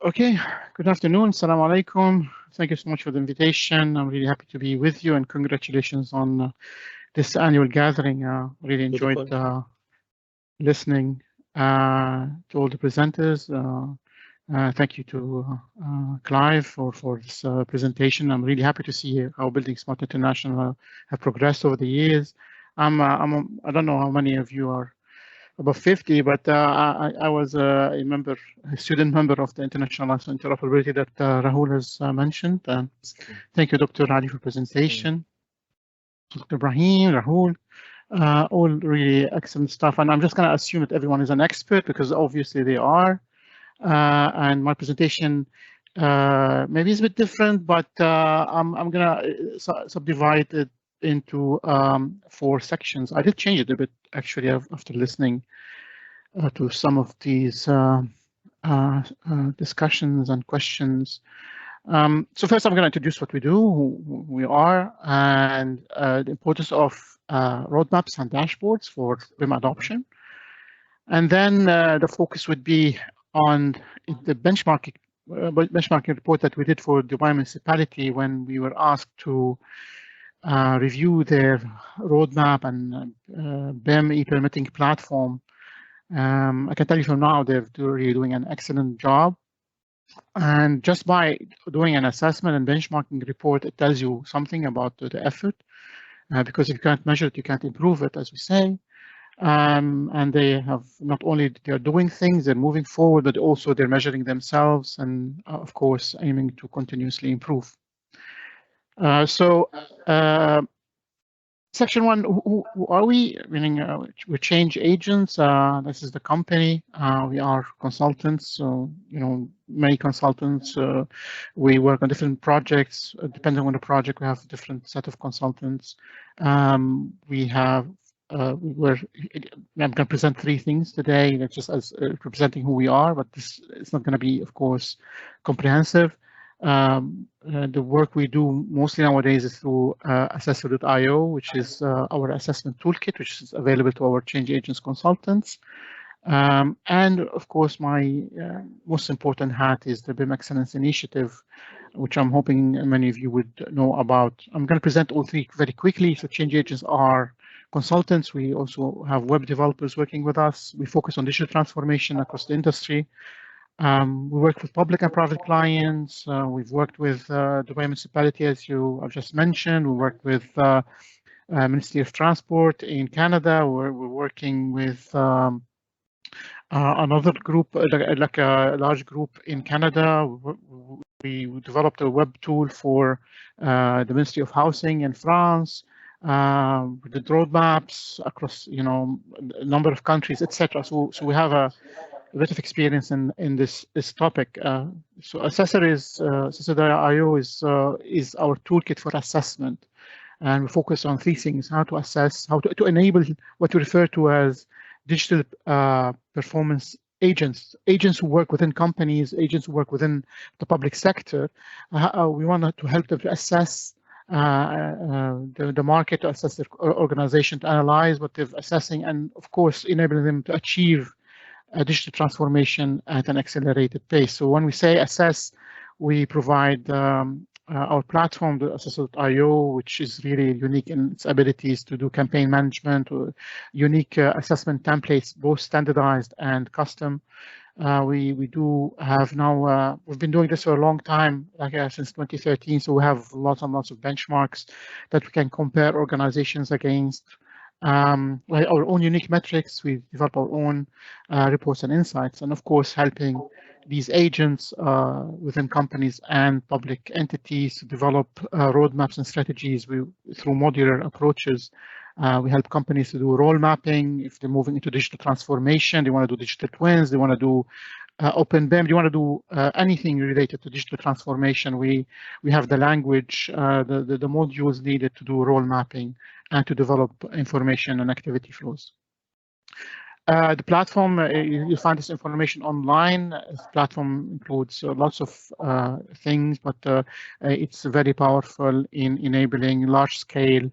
Okay, good afternoon. Assalamu alaikum. Thank you so much for the invitation. I'm really happy to be with you, and congratulations on this annual gathering. Really enjoyed listening to all the presenters. Thank you to Clive for this presentation. I'm really happy to see how BuildingSMART International have progressed over the years. I don't know how many of you are above 50, but I was a student member of the International License Interoperability that Rahul has mentioned. Thank you, Dr. Ali, for presentation. Dr. Ibrahim, Rahul, all really excellent stuff. And I'm just going to assume that everyone is an expert because obviously they are. And my presentation maybe is a bit different, but I'm going to subdivide it into 4 sections. I did change it a bit actually after listening to some of these discussions and questions. So first I'm going to introduce what we do, who we are, and the importance of roadmaps and dashboards for BIM adoption. And then the focus would be on the benchmarking report that we did for Dubai Municipality when we were asked to review their roadmap and BIM e-permitting platform. I can tell you from now they're really doing an excellent job. And just by doing an assessment and benchmarking report, it tells you something about the effort, because if you can't measure it, you can't improve it, as we say. And they have not only they're doing things, they're moving forward, but also they're measuring themselves and, of course, aiming to continuously improve. Section 1, who are we? Meaning we're ChangeAgents. This is the company. We are consultants, so many consultants. We work on different projects. Depending on the project, we have a different set of consultants. I'm going to present 3 things today. That's just as representing who we are, but this is not going to be, of course, comprehensive. The work we do mostly nowadays is through Assessor.io, which is our assessment toolkit, which is available to our ChangeAgents consultants. And of course, my most important hat is the BIM Excellence Initiative, which I'm hoping many of you would know about. I'm going to present all 3 very quickly. So ChangeAgents are consultants. We also have web developers working with us. We focus on digital transformation across the industry. We work with public and private clients. We've worked with Dubai Municipality, as I've just mentioned. We work with Ministry of Transport in Canada. We're working with another group, like a large group in Canada. We developed a web tool for the Ministry of Housing in France. We did roadmaps across, a number of countries, etc. So we have a bit of experience in this topic. So Assessor.io is our toolkit for assessment, and we focus on 3 things: how to assess, how to enable what we refer to as digital performance agents who work within companies, agents who work within the public sector. We want to help them to assess the market, to assess their organization, to analyze what they're assessing, and of course enabling them to achieve digital transformation at an accelerated pace. So when we say assess, we provide our platform, the Assessor.io, which is really unique in its abilities to do campaign management, or unique assessment templates, both standardized and custom. We do have now, we've been doing this for a long time, like since 2013, so we have lots and lots of benchmarks that we can compare organizations against. Our own unique metrics. We develop our own reports and insights, and of course helping these agents within companies and public entities to develop roadmaps and strategies through modular approaches. We help companies to do role mapping. If they're moving into digital transformation, they want to do digital twins, they want to do open BIM, they want to do anything related to digital transformation. We have the language, the modules needed to do role mapping and to develop information and activity flows. The platform, you'll find this information online. This platform includes lots of things, but it's very powerful in enabling large-scale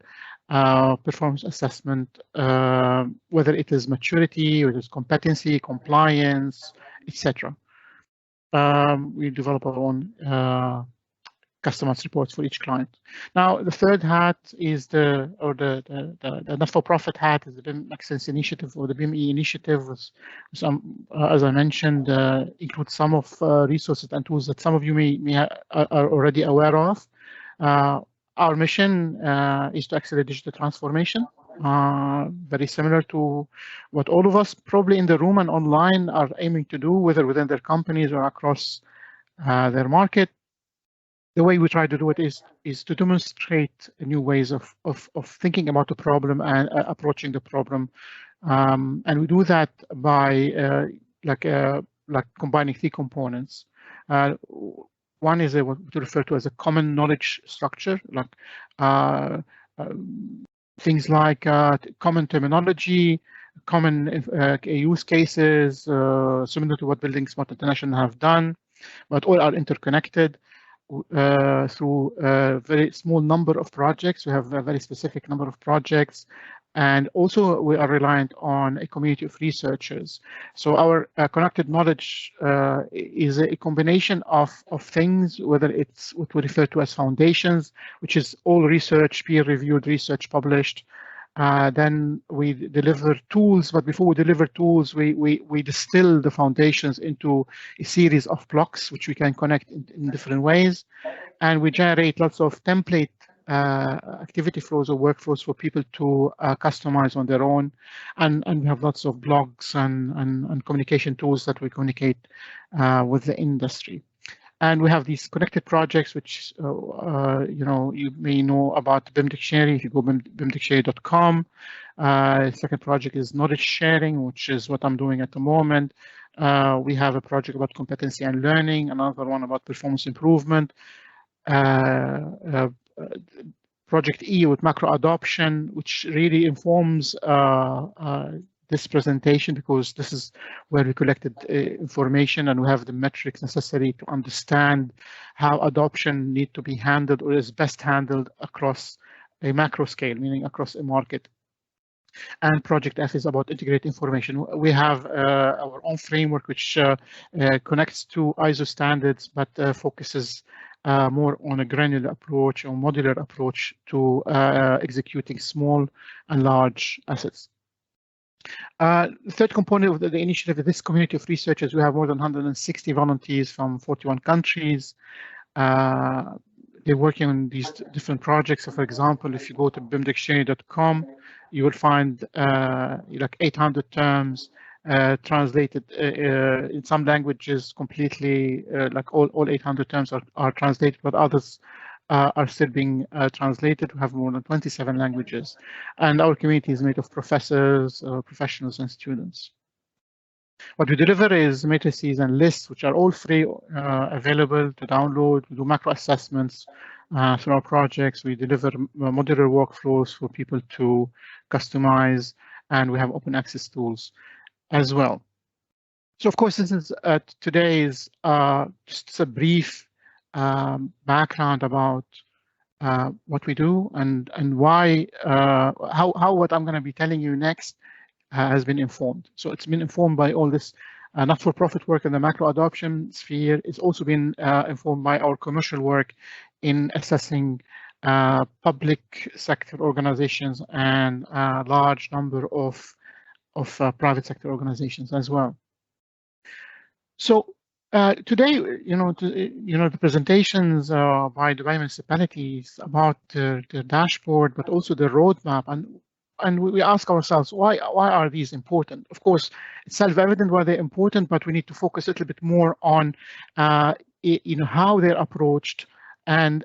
performance assessment, whether it is maturity, whether it's competency, compliance, etc. we develop our own customized reports for each client. Now, the third hat is the not-for-profit hat is the BIM Excellence Initiative, or the BIM-E initiative, with some, as I mentioned, includes some of resources and tools that some of you may are already aware of. Our mission is to accelerate digital transformation, very similar to what all of us probably in the room and online are aiming to do, whether within their companies or across their market. The way we try to do it is to demonstrate new ways of thinking about the problem and approaching the problem, and we do that by like combining three components. One is what we refer to as a common knowledge structure, like things like common terminology, common use cases, similar to what buildingSMART International have done, but all are interconnected through a very small number of projects. We have a very specific number of projects, and also we are reliant on a community of researchers. So our connected knowledge is a combination of things, whether it's what we refer to as foundations, which is all research, peer-reviewed research published. Then we deliver tools, but before we deliver tools, we distill the foundations into a series of blocks, which we can connect in different ways. And we generate lots of template activity flows or workflows for people to customize on their own. And we have lots of blogs and communication tools that we communicate with the industry. And we have these connected projects, which you may know about BIM Dictionary if you go bimdictionary.com. Second project is knowledge sharing, which is what I'm doing at the moment. We have a project about competency and learning, another one about performance improvement. Project E with macro adoption, which really informs this presentation, because this is where we collected information and we have the metrics necessary to understand how adoption need to be handled or is best handled across a macro scale, meaning across a market. And Project F is about integrate information. We have our own framework which connects to ISO standards, but focuses more on a granular approach or modular approach to executing small and large assets. The third component of the initiative is this community of researchers. We have more than 160 volunteers from 41 countries. They're working on these different projects. So, for example, if you go to bimdictionary.com, you will find like 800 terms translated in some languages completely, like all 800 terms are translated, but others are still being translated. We have more than 27 languages, and our community is made of professors, professionals, and students. What we deliver is matrices and lists, which are all free, available to download. We do macro assessments through our projects. We deliver modular workflows for people to customize, and we have open access tools as well. So, of course, this is today's just a brief background about what we do and why, how what I'm going to be telling you next has been informed. So it's been informed by all this not-for-profit work in the macro adoption sphere. It's also been informed by our commercial work in assessing public sector organizations and a large number of private sector organizations as well. So today, the presentations by Dubai Municipality is about the dashboard, but also the roadmap, and we ask ourselves, why are these important? Of course, it's self-evident why they're important, but we need to focus a little bit more on how they're approached, and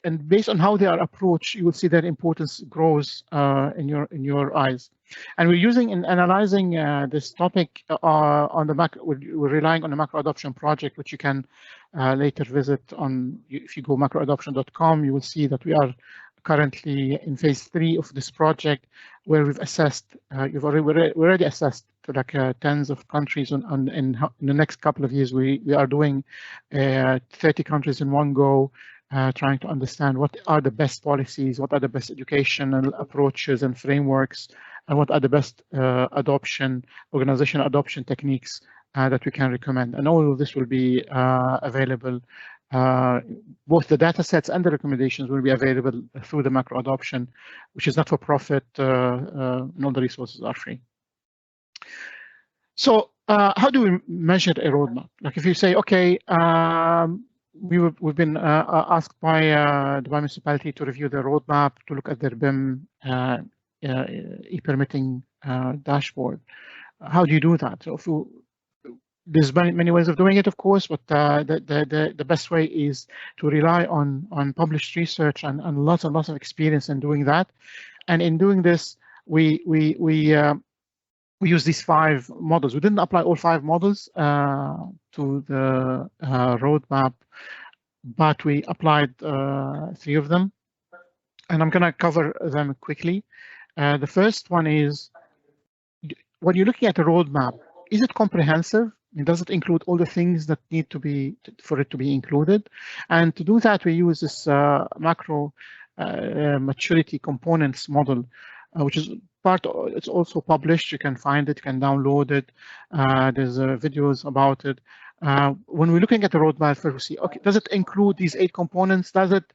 and based on how they are approached, you will see their importance grows in your eyes. And we're using in analyzing this topic on the macro. We're relying on the macro adoption project, which you can later visit on. If you go macroadoption.com, you will see that we are currently in phase 3 of this project, where we've assessed. We already assessed like tens of countries, and in the next couple of years, we are doing 30 countries in one go. Trying to understand what are the best policies, what are the best educational approaches and frameworks, and what are the best organizational adoption techniques that we can recommend. And all of this will be available. Both the data sets and the recommendations will be available through the macro adoption, which is not for profit, and all the resources are free. So how do we measure a roadmap? Like if you say, okay, we've been asked by Dubai Municipality to review the roadmap, to look at their BIM e-permitting dashboard. How do you do that? So there's many ways of doing it, of course, but the best way is to rely on published research and lots and lots of experience in doing that. And in doing this, we use these 5 models. We didn't apply all 5 models to the roadmap, but we applied 3 of them. And I'm going to cover them quickly. The first one is, when you're looking at a roadmap, is it comprehensive? Does it include all the things that need to be for it to be included? And to do that, we use this macro maturity components model, which is it's also published. You can find it, you can download it. There's videos about it. When we're looking at the roadmap, we see, okay, does it include these 8 components? Does it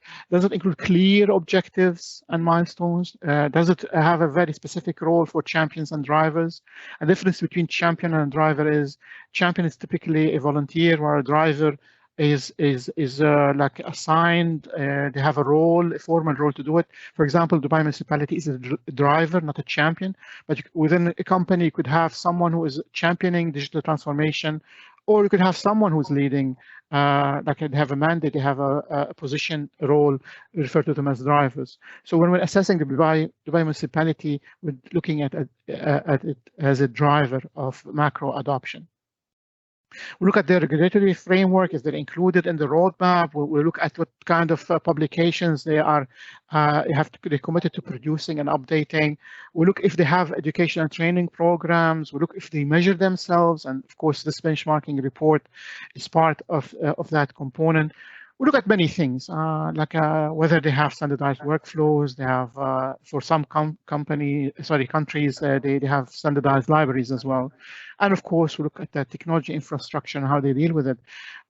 include clear objectives and milestones? Does it have a very specific role for champions and drivers? A difference between champion and driver is champion is typically a volunteer, while a driver is like assigned. They have a role, a formal role to do it. For example, Dubai Municipality is a driver, not a champion. But within a company, you could have someone who is championing digital transformation, or you could have someone who's leading, like they have a mandate, they have a position, a role, we refer to them as drivers. So when we're assessing the Dubai Municipality, we're looking at it as a driver of macro adoption. We look at their regulatory framework. Is that included in the roadmap? We look at what kind of publications they are they're committed to producing and updating. We look if they have education and training programs. We look if they measure themselves, and of course, this benchmarking report is part of that component. We look at many things, like whether they have standardized workflows. They have, for some countries, they have standardized libraries as well. And of course, we look at the technology infrastructure and how they deal with it.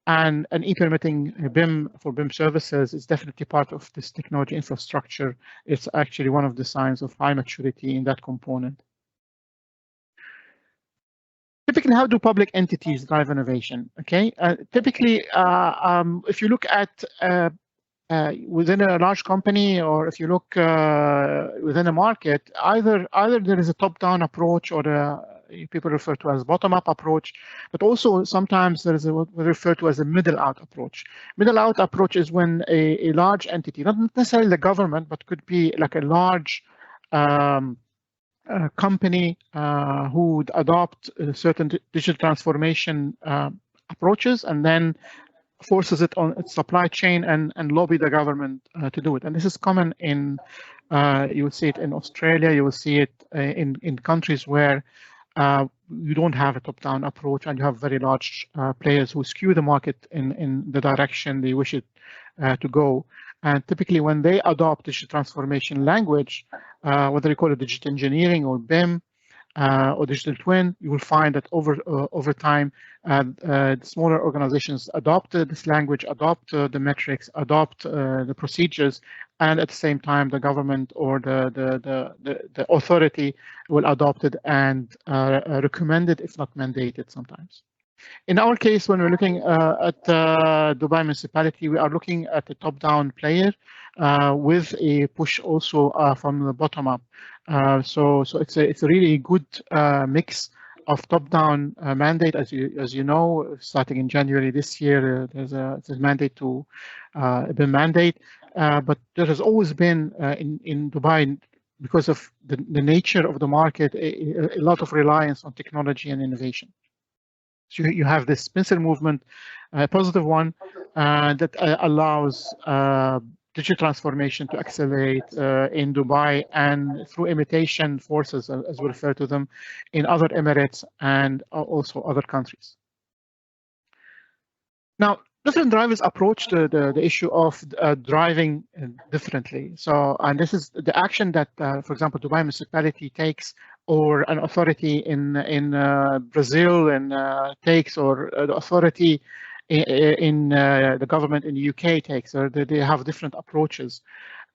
And e-permitting BIM for BIM services is definitely part of this technology infrastructure. It's actually one of the signs of high maturity in that component. Typically, how do public entities drive innovation? Okay, typically, if you look at within a large company, or if you look within a market, either there is a top-down approach, or people refer to as bottom-up approach, but also sometimes there is what we refer to as a middle-out approach. Middle-out approach is when a large entity, not necessarily the government, but could be like a large company who would adopt certain digital transformation approaches, and then forces it on its supply chain and lobby the government to do it. And this is common in, you will see it in Australia, you will see it in countries where you don't have a top-down approach, and you have very large players who skew the market in the direction they wish it to go. And typically, when they adopt digital transformation language, whether you call it digital engineering or BIM or digital twin, you will find that over time, the smaller organizations adopt this language, adopt the metrics, adopt the procedures, and at the same time, the government or the authority will adopt it and recommend it, if not mandate it sometimes. In our case, when we're looking at Dubai Municipality, we are looking at a top-down player with a push also from the bottom up. So it's a really good mix of top-down mandate, as you know, starting in January this year. There's a mandate to the mandate, but there has always been in Dubai, because of the nature of the market, a lot of reliance on technology and innovation. So you have this pincer movement, a positive one, that allows digital transformation to accelerate in Dubai, and through imitation forces, as we refer to them, in other Emirates and also other countries. Now, different drivers approach the issue of driving differently. So, and this is the action that, for example, Dubai Municipality takes or an authority in Brazil takes, or the authority in the government in the UK takes, or they have different approaches.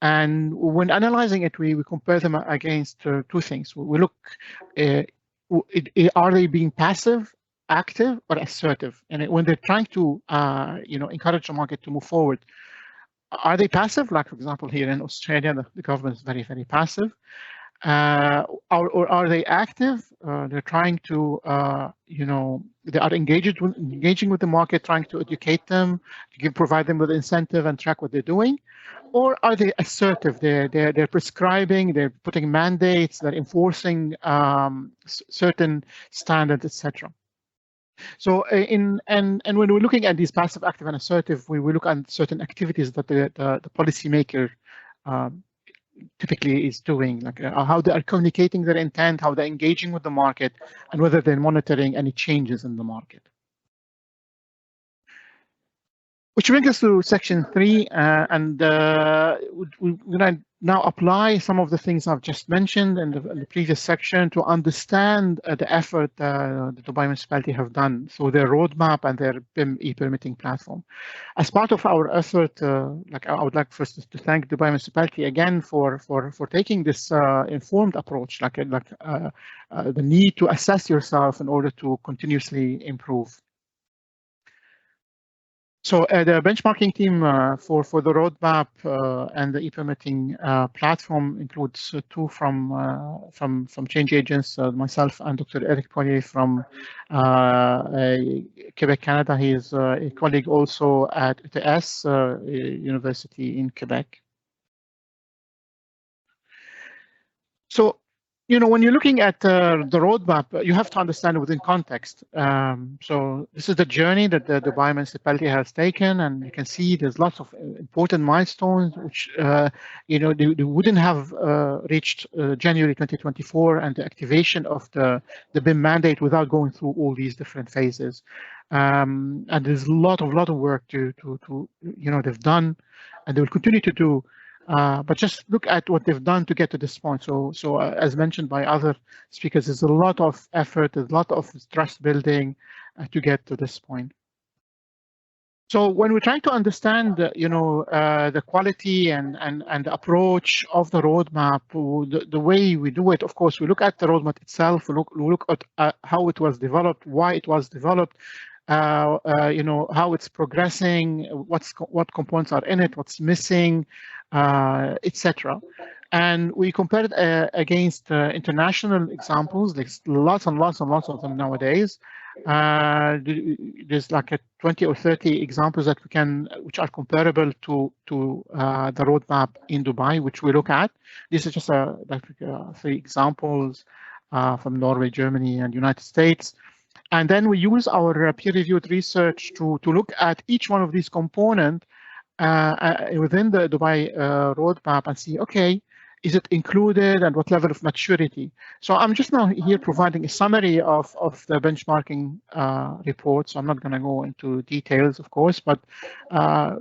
And when analyzing it, we compare them against two things. We look, are they being passive, active, or assertive? And when they're trying to encourage the market to move forward, are they passive? Like, for example, here in Australia, the government is very, very passive. Or are they active? They're trying to, they are engaging with the market, trying to educate them, to provide them with incentive and track what they're doing. Or are they assertive? They're prescribing, they're putting mandates, they're enforcing certain standards, etc. So when we're looking at these passive, active, and assertive, we look at certain activities that the policymaker typically is doing, like how they are communicating their intent, how they're engaging with the market, and whether they're monitoring any changes in the market. Which brings us to section 3, and we're going to now apply some of the things I've just mentioned in the previous section to understand the effort the Dubai Municipality have done through their roadmap and their BIM e-permitting platform. As part of our effort, I would like first to thank Dubai Municipality again for taking this informed approach, the need to assess yourself in order to continuously improve. So the benchmarking team for the roadmap and the e-permitting platform includes two from ChangeAgents, myself and Dr. Eric Poirier from Quebec, Canada. He is a colleague also at UTS University in Quebec. So, when you're looking at the roadmap, you have to understand it within context. So this is the journey that the Dubai Municipality has taken, and you can see there's lots of important milestones, which they wouldn't have reached January 2024 and the activation of the BIM mandate without going through all these different phases. And there's a lot of work to they've done, and they will continue to do. But just look at what they've done to get to this point. So as mentioned by other speakers, there's a lot of effort, there's a lot of trust building to get to this point. So when we're trying to understand, the quality and the approach of the roadmap, the way we do it, of course, we look at the roadmap itself, we look at how it was developed, why it was developed, how it's progressing, what components are in it, what's missing, etc. And we compared against international examples. There's lots and lots and lots of them nowadays. There's like 20 or 30 examples that which are comparable to the roadmap in Dubai, which we look at. This is just 3 examples from Norway, Germany, and United States. And then we use our peer-reviewed research to look at each one of these components within the Dubai roadmap and see, okay, is it included and what level of maturity? So I'm just now here providing a summary of the benchmarking report. So I'm not going to go into details, of course, but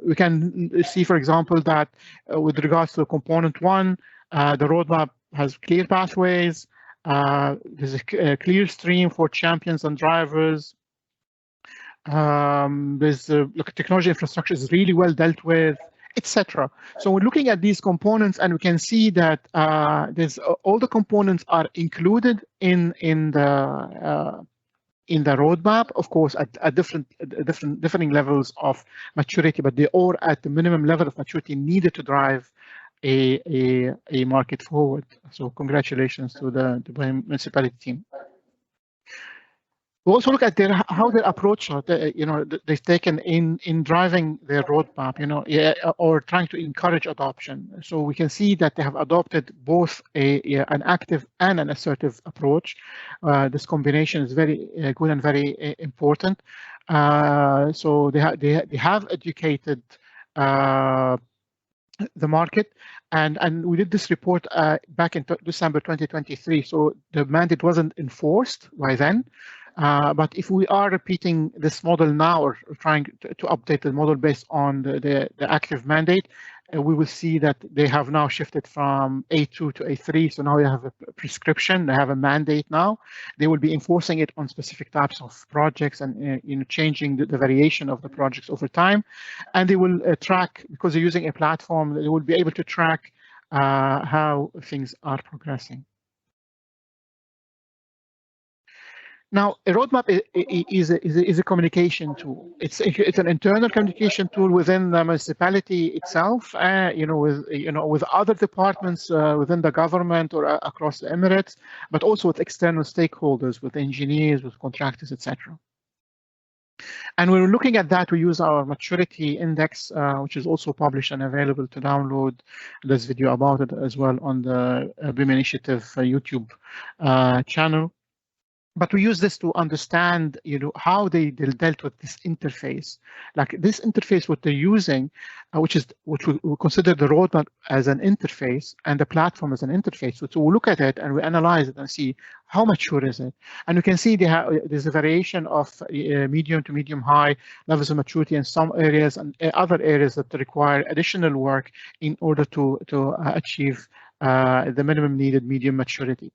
we can see, for example, that with regards to component 1, the roadmap has clear pathways. There's a clear stream for champions and drivers. There's technology infrastructure is really well dealt with, etc. So we're looking at these components, and we can see that there's all the components are included in the roadmap, of course, at different levels of maturity, but they all at the minimum level of maturity needed to drive a market forward. So congratulations to the Dubai Municipality team. We also look at how their approach, they've taken in driving their roadmap, or trying to encourage adoption. So we can see that they have adopted both an active and an assertive approach. This combination is very good and very important. So they have educated the market, and we did this report back in December 2023. So the mandate wasn't enforced by then. But if we are repeating this model now, or trying to update the model based on the active mandate, we will see that they have now shifted from A2 to A3. So now they have a prescription, they have a mandate now. They will be enforcing it on specific types of projects and changing the variation of the projects over time. And they will track, because they're using a platform, they will be able to track how things are progressing. Now, a roadmap is a communication tool. It's an internal communication tool within the municipality itself, with other departments within the government or across the Emirates, but also with external stakeholders, with engineers, with contractors, etc. And when we're looking at that, we use our maturity index, which is also published and available to download. There's video about it as well on the BIM Initiative YouTube channel. But we use this to understand, how they dealt with this interface. Like this interface, what they're using, which we consider the roadmap as an interface and the platform as an interface. So we look at it and we analyze it and see how mature is it. And we can see there's a variation of medium to medium high levels of maturity in some areas and other areas that require additional work in order to achieve the minimum needed medium maturity.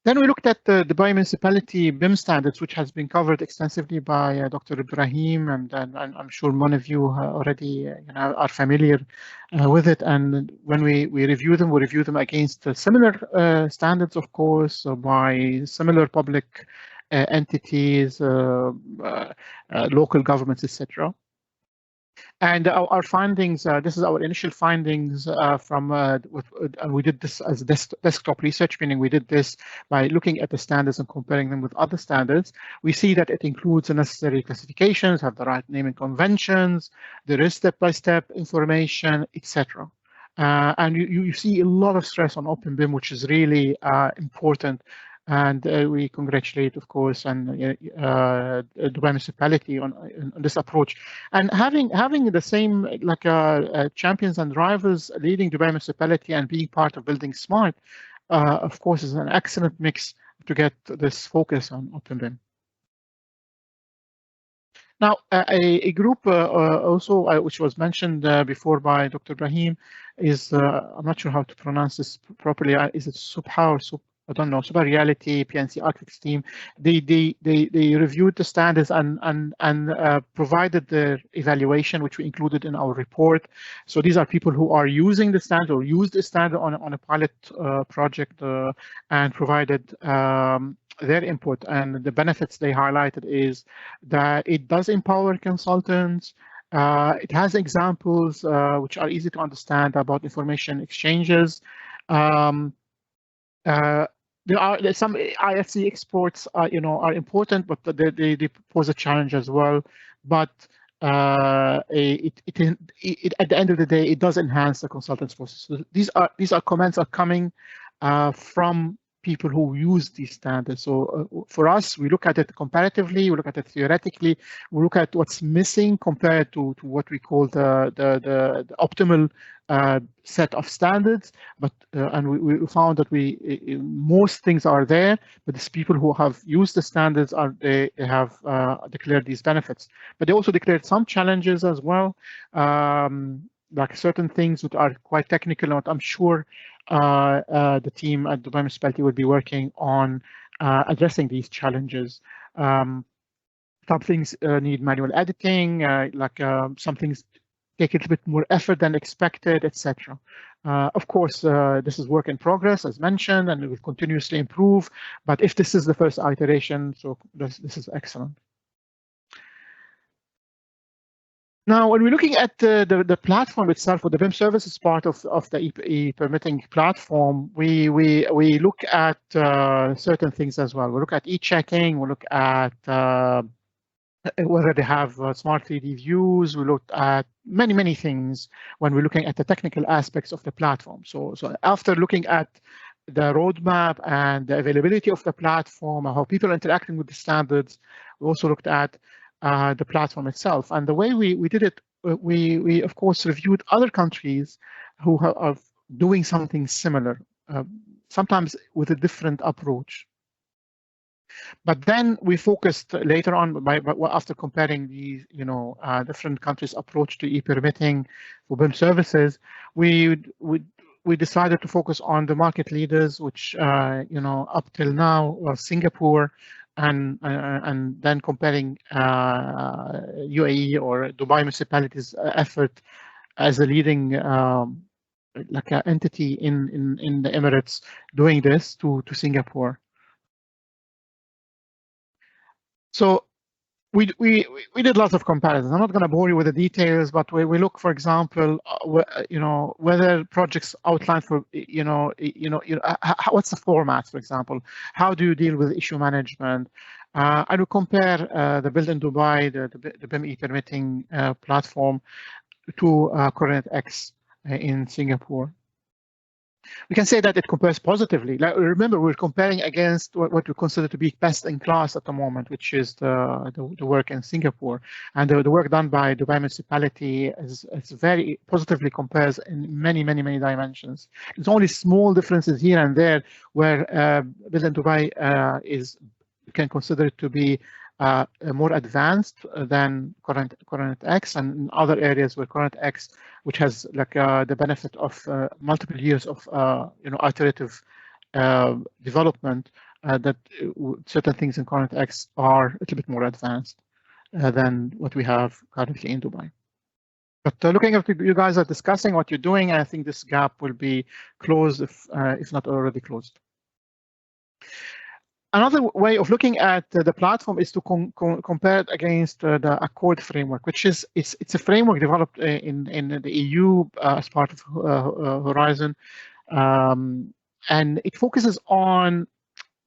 Then we looked at the Dubai Municipality BIM standards, which has been covered extensively by Dr. Ibrahim, and I'm sure many of you already are familiar with it. And when we review them, we review them against similar standards, of course, by similar public entities, local governments, etc. And our findings, this is our initial findings we did this as desktop research, meaning we did this by looking at the standards and comparing them with other standards. We see that it includes the necessary classifications, have the right naming conventions, there is step-by-step information, etc. And you see a lot of stress on OpenBIM, which is really important. And we congratulate, of course, and Dubai Municipality on this approach. And having the same champions and drivers leading Dubai Municipality and being part of BuildingSMART, of course, is an excellent mix to get this focus on OpenBIM. Now, a group also, which was mentioned before by Dr. Ibrahim, is, I'm not sure how to pronounce this properly, is it Subha or Sub? I don't know, Super Reality, PNC Architects team, they reviewed the standards and provided the evaluation, which we included in our report. So these are people who are using the standard or used the standard on a pilot project and provided their input. And the benefits they highlighted is that it does empower consultants. It has examples which are easy to understand about information exchanges. There are some IFC exports, are important, but they pose a challenge as well. But at the end of the day, it does enhance the consultants' process. So these comments are coming from people who use these standards. So for us, we look at it comparatively, we look at it theoretically, we look at what's missing compared to what we call the optimal set of standards. But and we found that most things are there, but these people who have used the standards they have declared these benefits. But they also declared some challenges as well. Like certain things which are quite technical, and I'm sure the team at Dubai Municipality will be working on addressing these challenges. Some things need manual editing, some things take a little bit more effort than expected, etc. Of course, this is work in progress, as mentioned, and it will continuously improve. But if this is the first iteration, so this is excellent. Now, when we're looking at the platform itself, or the BIM services part of the e-permitting platform, we look at certain things as well. We look at e-checking, we look at whether they have smart 3D views. We looked at many things when we're looking at the technical aspects of the platform. So after looking at the roadmap and the availability of the platform, how people are interacting with the standards, we also looked at the platform itself. And the way we did it, we of course reviewed other countries who are doing something similar, sometimes with a different approach. But then we focused later on, after comparing the different countries' approach to e-permitting for BIM services, we decided to focus on the market leaders, which up till now were Singapore, and then comparing UAE or Dubai Municipality's effort as a leading like an entity in the Emirates doing this to Singapore. So we did lots of comparisons. I'm not going to bore you with the details, but we look, for example, whether projects outlined for what's the format, for example, how do you deal with issue management? I will compare the Build in Dubai, the BIM e-permitting platform, to Coherent X in Singapore. We can say that it compares positively. Like, remember, we're comparing against what we consider to be best in class at the moment, which is the work in Singapore. And the work done by Dubai Municipality is very positively compares in many dimensions. There's only small differences here and there where Build in Dubai you can consider it to be more advanced than Coherent X, and in other areas where Coherent X, which has like the benefit of multiple years of iterative development, that certain things in Coherent X are a little bit more advanced than what we have currently in Dubai. But looking at you guys are discussing what you're doing, I think this gap will be closed if not already closed. Another way of looking at the platform is to compare it against the Accord framework, which is it's a framework developed in the EU as part of Horizon, and it focuses on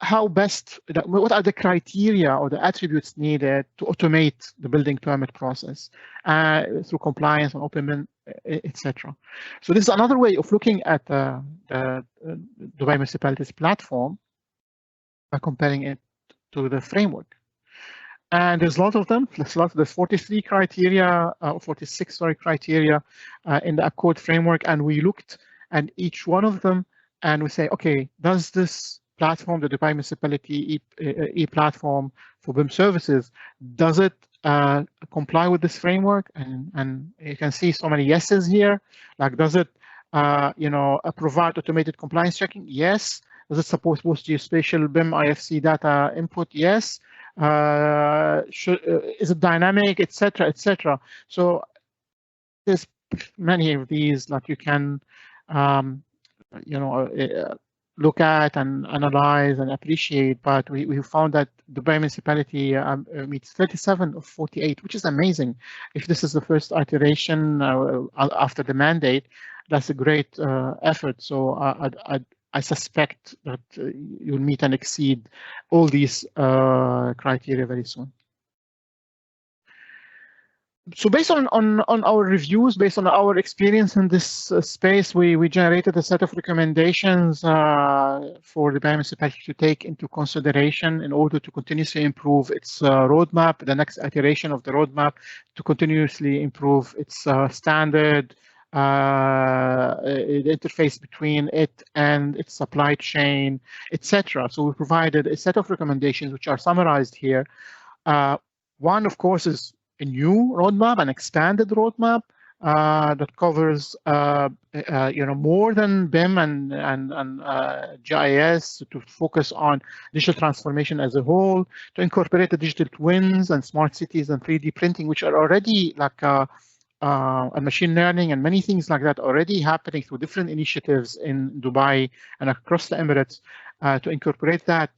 how best, what are the criteria or the attributes needed to automate the building permit process through compliance and open, etc. So this is another way of looking at the Dubai Municipality's platform, by comparing it to the framework. And there's a lot of them. There's 43 criteria, 46 criteria in the Accord framework, and we looked at each one of them and we say, okay, does this platform, the Dubai Municipality e-platform for BIM services, does it comply with this framework? And you can see so many yeses here. Like, does it provide automated compliance checking? Yes. Does it support post geospatial BIM IFC data input? Yes. Is it dynamic, etc., etc.? So there's many of these that you can, look at and analyze and appreciate. But we found that the Dubai Municipality meets 37 of 48, which is amazing. If this is the first iteration after the mandate, that's a great effort. So I suspect that you'll meet and exceed all these criteria very soon. So based on our reviews, based on our experience in this space, we generated a set of recommendations for the municipality to take into consideration in order to continuously improve its roadmap, the next iteration of the roadmap, to continuously improve its standard, the interface between it and its supply chain, etc. So we provided a set of recommendations which are summarized here. One, of course, is a new roadmap, an expanded roadmap that covers more than BIM and GIS, to focus on digital transformation as a whole, to incorporate the digital twins and smart cities and 3D printing, which are already like and machine learning and many things like that already happening through different initiatives in Dubai and across the Emirates, to incorporate that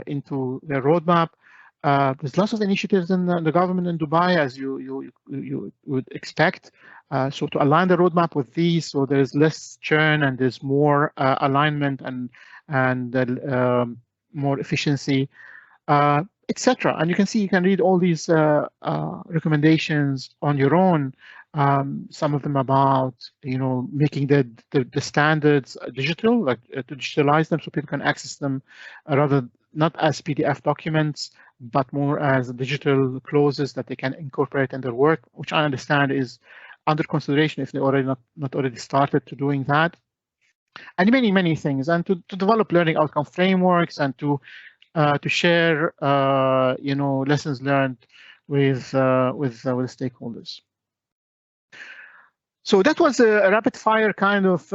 into their roadmap. There's lots of initiatives in the government in Dubai, as you would expect. So to align the roadmap with these, so there's less churn and there's more alignment and more efficiency, etc. And you can read all these recommendations on your own. Some of them about making the standards digital, like to digitalize them so people can access them rather not as PDF documents, but more as digital clauses that they can incorporate in their work, which I understand is under consideration if they already not already started to doing that. And many things, and to develop learning outcome frameworks, and to to share, lessons learned with stakeholders. So that was a rapid fire kind of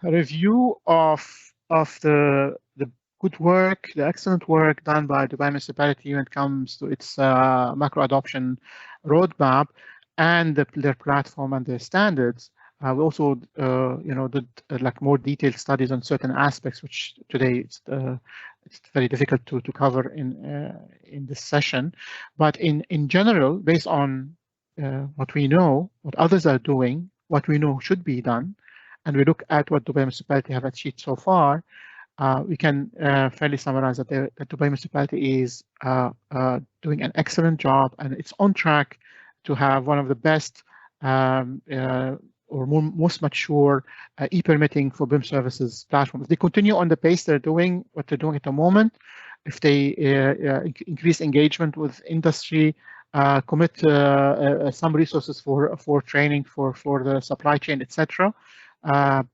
review of the good work, the excellent work done by Dubai Municipality when it comes to its macro adoption roadmap and their platform and their standards. We also, did like more detailed studies on certain aspects, which today it's very difficult to cover in this session. But in general, based on what we know, what others are doing, what we know should be done, and we look at what Dubai Municipality have achieved so far, we can fairly summarize that the Dubai Municipality is doing an excellent job, and it's on track to have one of the best or most mature e-permitting for BIM services platforms. They continue on the pace what they're doing at the moment. If they increase engagement with industry, commit some resources for training for the supply chain, etc. Dubai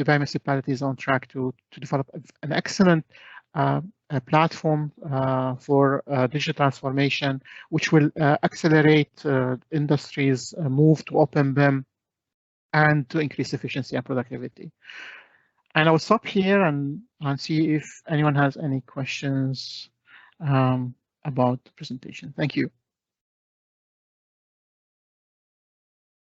Municipality is on track to develop an excellent platform for digital transformation, which will accelerate industry's move to open BIM and to increase efficiency and productivity. And I'll stop here and see if anyone has any questions about the presentation. Thank you.